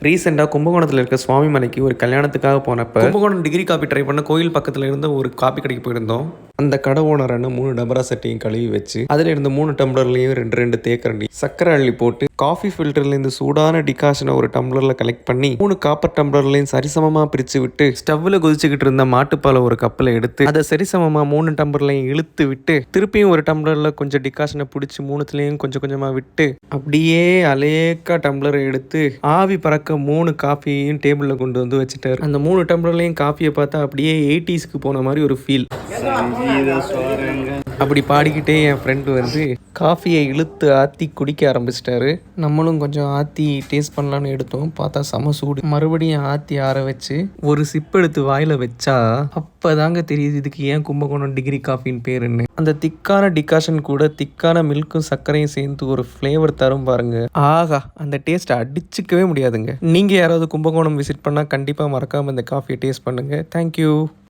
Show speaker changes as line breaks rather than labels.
ரீசெண்டாக கும்பகோணத்தில் இருக்க சுவாமி மலைக்கு ஒரு கல்யாணத்துக்காக போனப்போ கும்பகோணம் டிகிரி காப்பி ட்ரை பண்ண கோயில் பக்கத்தில் இருந்த ஒரு காப்பி கடைக்கு போயிருந்தோம். அந்த கடை ஓனரான 3 டபரா சட்டையும் கழுவி வச்சு அதில் இருந்த 3 டம்ளர்லையும் 2 தேக்கரண்டி சக்கரை அள்ளி போட்டு காஃபி ஃபில்டர்லேருந்து சூடான டிகாஷனை ஒரு டம்ளரில் கலெக்ட் பண்ணி 3 காப்பர் டம்ளர்லையும் சரிசமமாக பிரித்து விட்டு ஸ்டவ்வில் கொதிச்சுக்கிட்டு இருந்த மாட்டுப்பாலை ஒரு கப்பில் எடுத்து அதை சரிசமமாக 3 டம்ளர்லையும் இழுத்து விட்டு திருப்பியும் ஒரு டம்ளரில் கொஞ்சம் டிகாஷனை பிடிச்சி 3த்துலேயும் கொஞ்சம் கொஞ்சமாக விட்டு அப்படியே அலேக்கா டம்ளரை எடுத்து ஆவி பறக்க 3 காஃபியையும் டேபிளில் கொண்டு வந்து வச்சுட்டாரு. அந்த 3 டம்ளர்லையும் காஃபியை பார்த்தா அப்படியே 80ஸ்க்கு போன மாதிரி ஒரு ஃபீல். அப்படி பாடிக்கிட்டே என் ஃப்ரெண்டு வந்து காஃபியை இழுத்து ஆற்றி குடிக்க ஆரம்பிச்சிட்டாரு. நம்மளும் கொஞ்சம் ஆற்றி டேஸ்ட் பண்ணலான்னு எடுத்தோம். பார்த்தா செம சூடு. மறுபடியும் ஆற்றி ஆற வச்சு ஒரு சிப் எடுத்து வாயில் வச்சா அப்போதாங்க தெரியுது இதுக்கு ஏன் கும்பகோணம் டிகிரி காஃபின்னு பேருன்னு. அந்த திக்கான டிகாஷன் கூட திக்கான மில்க்கும் சர்க்கரையும் சேர்ந்து ஒரு ஃப்ளேவர் தரும் பாருங்க. ஆகா, அந்த டேஸ்ட்டை அடிச்சுக்கவே முடியாதுங்க. நீங்கள் யாராவது கும்பகோணம் விசிட் பண்ணால் கண்டிப்பாக மறக்காமல் இந்த காஃபியை டேஸ்ட் பண்ணுங்கள். தேங்க்யூ.